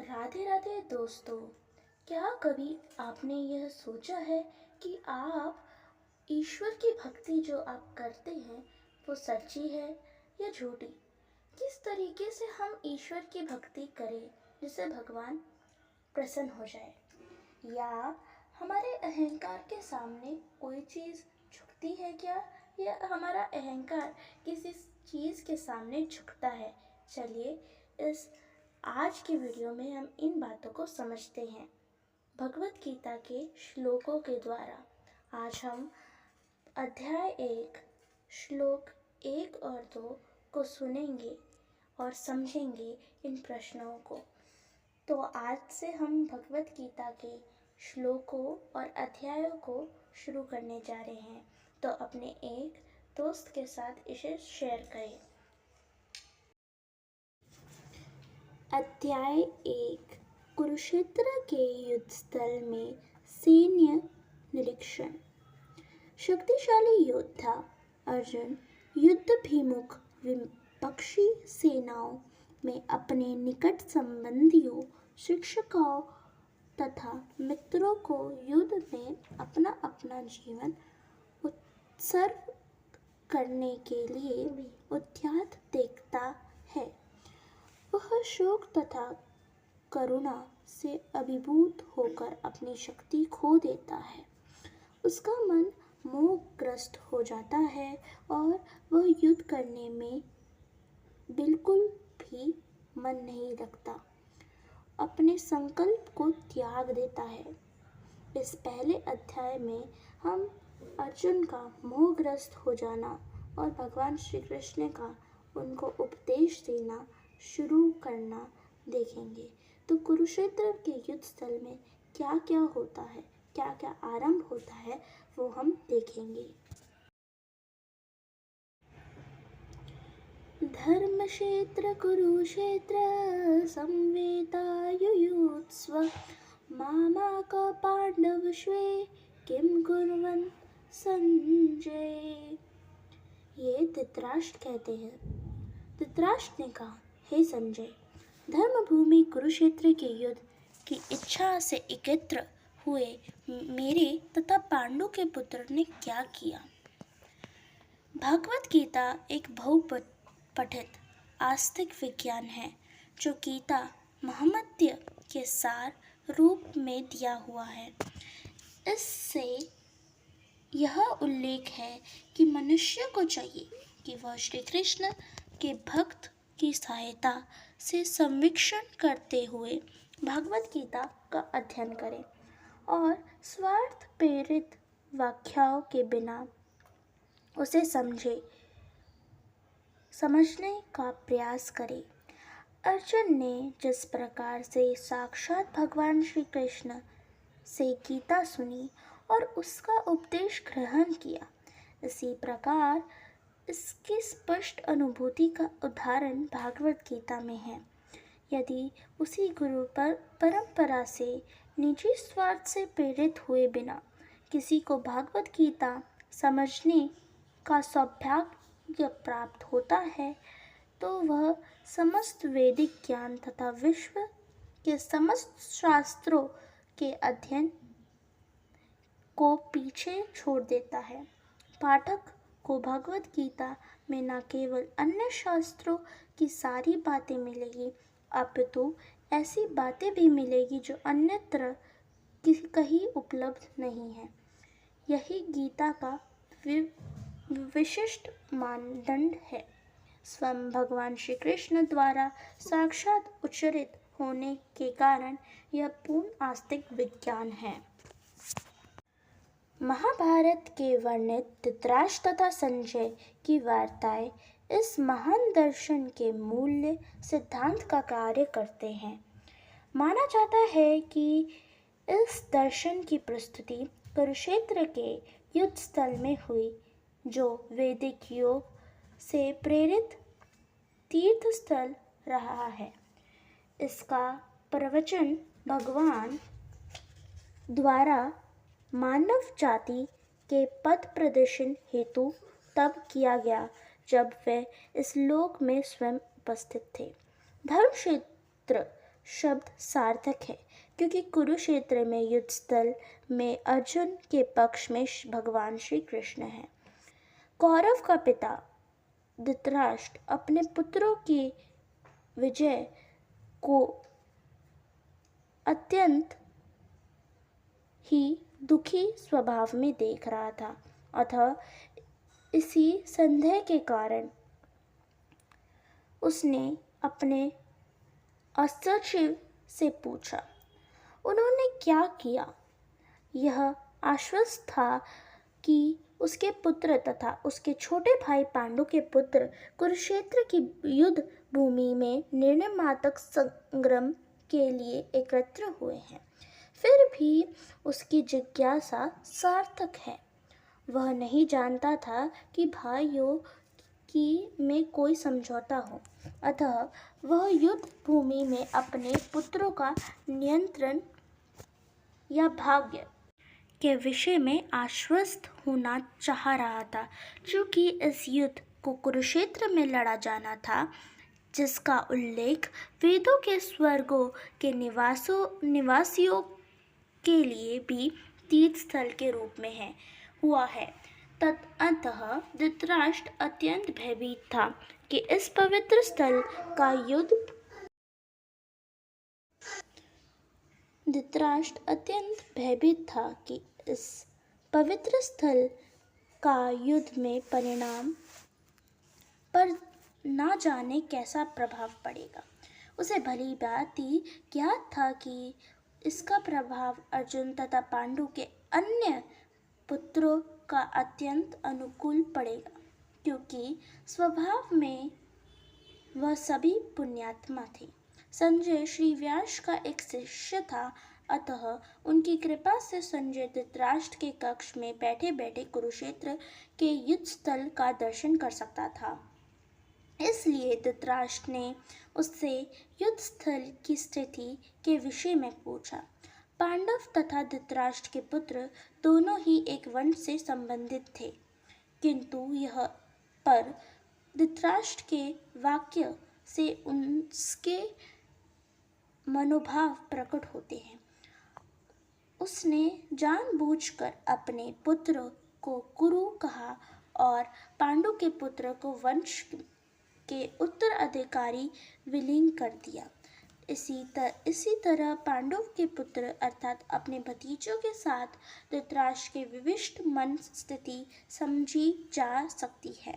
राधे राधे दोस्तों। क्या कभी आपने यह सोचा है कि आप ईश्वर की भक्ति जो आप करते हैं वो सच्ची है या झूठी? किस तरीके से हम ईश्वर की भक्ति करें जिससे भगवान प्रसन्न हो जाए, या हमारे अहंकार के सामने कोई चीज़ झुकती है क्या, या हमारा अहंकार किसी चीज़ के सामने झुकता है? चलिए इस आज की वीडियो में हम इन बातों को समझते हैं भगवत गीता के श्लोकों के द्वारा। आज हम अध्याय 1 श्लोक 1 और 2 को सुनेंगे और समझेंगे इन प्रश्नों को। तो आज से हम भगवत गीता के श्लोकों और अध्यायों को शुरू करने जा रहे हैं, तो अपने एक दोस्त के साथ इसे शेयर करें। अध्याय 1 कुरुक्षेत्र के युद्ध स्थल में सैन्य निरीक्षण। शक्तिशाली योद्धा अर्जुन युद्धभिमुख विपक्षी सेनाओं में अपने निकट संबंधियों, शिक्षकों तथा मित्रों को युद्ध में अपना अपना जीवन उत्सर्ग करने के लिए उद्यत देखता है। वह शोक तथा करुणा से अभिभूत होकर अपनी शक्ति खो देता है। उसका मन मोहग्रस्त हो जाता है और वह युद्ध करने में बिल्कुल भी मन नहीं रखता, अपने संकल्प को त्याग देता है। इस पहले अध्याय में हम अर्जुन का मोहग्रस्त हो जाना और भगवान श्री कृष्ण का उनको उपदेश देना शुरू करना देखेंगे। तो कुरुक्षेत्र के युद्ध स्थल में क्या क्या होता है, क्या क्या आरंभ होता है, वो हम देखेंगे। धर्मक्षेत्र कुरुक्षेत्र संवेतायुयुत्स्व मामाक पांडवश्वे किम कुर्वन् संजय। ये धृतराष्ट्र कहते हैं। धृतराष्ट्र ने कहा, हे संजय, धर्मभूमि कुरुक्षेत्र के युद्ध की इच्छा से एकत्र हुए मेरे तथा पांडु के पुत्र ने क्या किया? भगवत गीता एक बहुपठित आस्तिक विज्ञान है जो गीता महात्म्य के सार रूप में दिया हुआ है। इससे यह उल्लेख है कि मनुष्य को चाहिए कि वह श्री कृष्ण के भक्त की सहायता से संवीक्षण करते हुए भगवत गीता का अध्ययन करें और स्वार्थ प्रेरित व्याख्याओं के बिना उसे समझने का प्रयास करें। अर्जुन ने जिस प्रकार से साक्षात भगवान श्री कृष्ण से गीता सुनी और उसका उपदेश ग्रहण किया, इसी प्रकार इसकी स्पष्ट अनुभूति का उदाहरण भागवत गीता में है। यदि उसी गुरु परंपरा से निजी स्वार्थ से प्रेरित हुए बिना किसी को भागवत गीता समझने का सौभाग्य प्राप्त होता है, तो वह समस्त वैदिक ज्ञान तथा विश्व के समस्त शास्त्रों के अध्ययन को पीछे छोड़ देता है। पाठक को भगवत गीता में न केवल अन्य शास्त्रों की सारी बातें मिलेगी, अपितु ऐसी बातें भी मिलेगी जो अन्यत्र कहीं उपलब्ध नहीं है। यही गीता का विशिष्ट मानदंड है। स्वयं भगवान श्री कृष्ण द्वारा साक्षात उच्चारित होने के कारण यह पूर्ण आस्तिक विज्ञान है। महाभारत के वर्णित धृतराष्ट्र तथा संजय की वार्ताएं इस महान दर्शन के मूल्य सिद्धांत का कार्य करते हैं। माना जाता है कि इस दर्शन की प्रस्तुति कुरुक्षेत्र के युद्ध स्थल में हुई, जो वैदिक योग से प्रेरित तीर्थ स्थल रहा है। इसका प्रवचन भगवान द्वारा मानव जाति के पथ प्रदर्शन हेतु तब किया गया जब वे इस लोक में स्वयं उपस्थित थे। धर्मक्षेत्र शब्द सार्थक है, क्योंकि कुरुक्षेत्र में युद्ध स्थल में अर्जुन के पक्ष में भगवान श्री कृष्ण हैं। कौरव का पिता धृतराष्ट्र अपने पुत्रों की विजय को अत्यंत ही दुखी स्वभाव में देख रहा था, अतः इसी संदेह के कारण उसने अपने अस्त्रशील से पूछा। उन्होंने क्या किया? यह आश्वस्त था कि उसके पुत्र तथा उसके छोटे भाई पांडु के पुत्र कुरुक्षेत्र की युद्ध भूमि में निर्णयात्मक संग्राम के लिए एकत्र हुए हैं। फिर भी उसकी जिज्ञासा सार्थक है। वह नहीं जानता था कि भाइयों की में कोई समझौता हो, अतः वह युद्ध भूमि में अपने पुत्रों का नियंत्रण या भाग्य के विषय में आश्वस्त होना चाह रहा था। चूंकि इस युद्ध को कुरुक्षेत्र में लड़ा जाना था, जिसका उल्लेख वेदों के स्वर्गों के निवासियों के लिए भी तीर्थ स्थल के रूप में हुआ है, तदअतः धृतराष्ट्र अत्यंत भयभीत था कि इस पवित्र स्थल का युद्ध में परिणाम पर ना जाने कैसा प्रभाव पड़ेगा। उसे भली भांति ज्ञात था कि इसका प्रभाव अर्जुन तथा पांडु के अन्य पुत्रों का अत्यंत अनुकूल पड़ेगा, क्योंकि स्वभाव में वह सभी पुण्यात्मा थे। संजय श्री व्यास का एक शिष्य था, अतः उनकी कृपा से संजय धृतराष्ट्र के कक्ष में बैठे बैठे कुरुक्षेत्र के युद्ध स्थल का दर्शन कर सकता था। इसलिए धृतराष्ट्र ने उससे युद्ध स्थल की स्थिति के विषय में पूछा। पांडव तथा धृतराष्ट्र के पुत्र दोनों ही एक वंश से संबंधित थे, किंतु यह पर धृतराष्ट्र के वाक्य से उसके मनोभाव प्रकट होते हैं। उसने जानबूझकर अपने पुत्र को कुरु कहा और पांडु के पुत्र को वंश के उत्तराधिकारी विलीन कर दिया। इसी तरह पांडव के पुत्र अर्थात अपने भतीजों के साथ धृतराष्ट्र के विशिष्ट मन स्थिति समझी जा सकती है।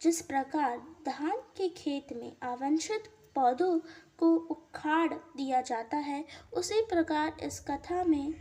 जिस प्रकार धान के खेत में अवांछित पौधों को उखाड़ दिया जाता है, उसी प्रकार इस कथा में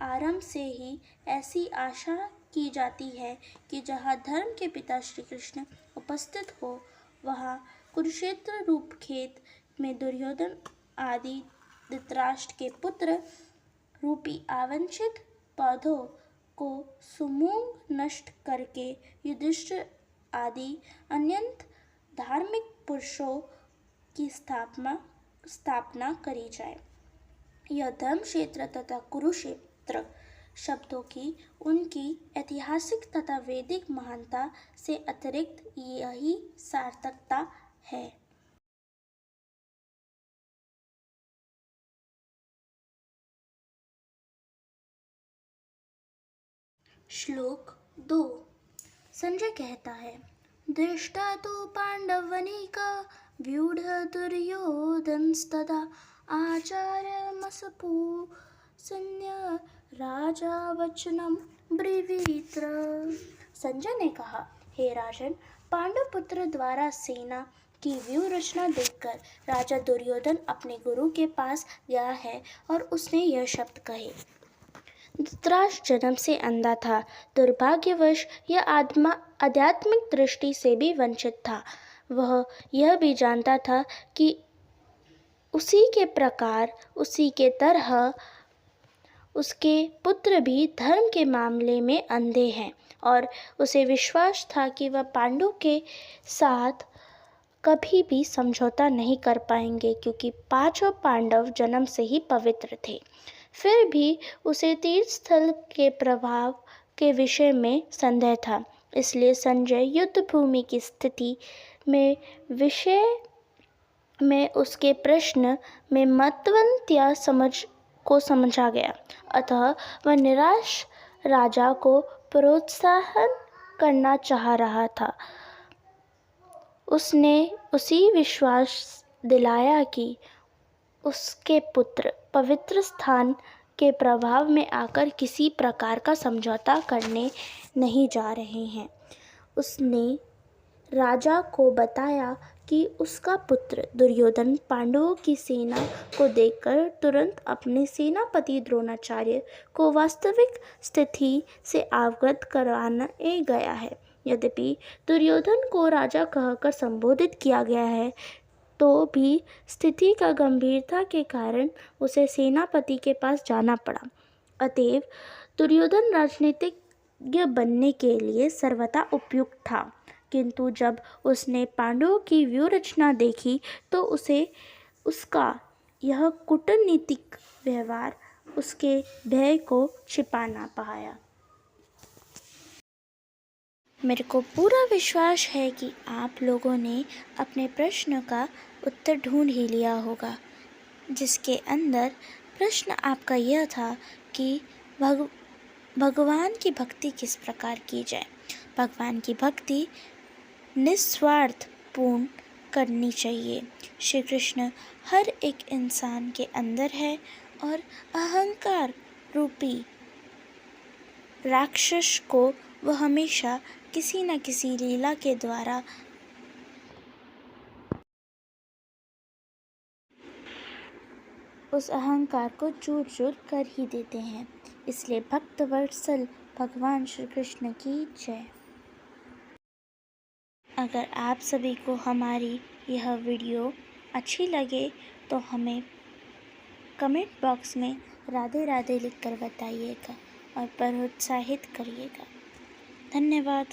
आरंभ से ही ऐसी आशा की जाती है कि जहाँ धर्म के पिता श्री कृष्ण उपस्थित हो, वहाँ कुरुक्षेत्र रूप खेत में दुर्योधन आदि धृतराष्ट्र के पुत्र रूपी अवांछित पौधों को समूह नष्ट करके युधिष्ठिर आदि अनंत धार्मिक पुरुषों की स्थापना करी जाए। यह धर्म क्षेत्र तथा कुरुक्षेत्र शब्दों की उनकी ऐतिहासिक तथा वैदिक महानता से अतिरिक्त यही सार्थकता है। श्लोक 2। संजय कहता है, दृष्टा तो पांडवनिका व्यूढ़ दुर्योधनस्तदा आचार्यमसपू सन्या राजा वचनम ब्रीवीत्र। संजय ने कहा, हे राजन, पांडव पुत्र द्वारा सेना की व्यूह रचना देखकर राजा दुर्योधन अपने गुरु के पास गया है और उसने यह शब्द कहे। धृतराष्ट्र जन्म से अंधा था, दुर्भाग्यवश यह आध्यात्मिक दृष्टि से भी वंचित था। वह यह भी जानता था कि उसी के तरह उसके पुत्र भी धर्म के मामले में अंधे हैं, और उसे विश्वास था कि वह पांडु के साथ कभी भी समझौता नहीं कर पाएंगे, क्योंकि पांचों पांडव जन्म से ही पवित्र थे। फिर भी उसे तीर्थ स्थल के प्रभाव के विषय में संदेह था। इसलिए संजय युद्ध भूमि की स्थिति में विषय में उसके प्रश्न में महत्वतया समझा गया, अतः वह निराश राजा को प्रोत्साहन करना चाह रहा था। उसने उसी विश्वास दिलाया कि उसके पुत्र पवित्र स्थान के प्रभाव में आकर किसी प्रकार का समझौता करने नहीं जा रहे हैं। उसने राजा को बताया कि उसका पुत्र दुर्योधन पांडवों की सेना को देखकर तुरंत अपने सेनापति द्रोणाचार्य को वास्तविक स्थिति से अवगत कराने गया है। यद्यपि दुर्योधन को राजा कहकर संबोधित किया गया है, तो भी स्थिति का गंभीरता के कारण उसे सेनापति के पास जाना पड़ा। अतएव दुर्योधन राजनीतिज्ञ बनने के लिए सर्वथा उपयुक्त था, किंतु जब उसने पांडवों की व्यूहरचना देखी तो उसे उसका यह कूटनीतिक व्यवहार उसके भय को छिपा ना पाया। मेरे को पूरा विश्वास है कि आप लोगों ने अपने प्रश्न का उत्तर ढूंढ ही लिया होगा, जिसके अंदर प्रश्न आपका यह था कि भगवान की भक्ति किस प्रकार की जाए। भगवान की भक्ति निस्वार्थ पूर्ण करनी चाहिए। श्री कृष्ण हर एक इंसान के अंदर है और अहंकार रूपी राक्षस को वह हमेशा किसी न किसी लीला के द्वारा उस अहंकार को चूर चूर कर ही देते हैं। इसलिए भक्त वत्सल भगवान श्री कृष्ण की जय। अगर आप सभी को हमारी यह वीडियो अच्छी लगे तो हमें कमेंट बॉक्स में राधे राधे लिखकर बताइएगा और प्रोत्साहित करिएगा। धन्यवाद।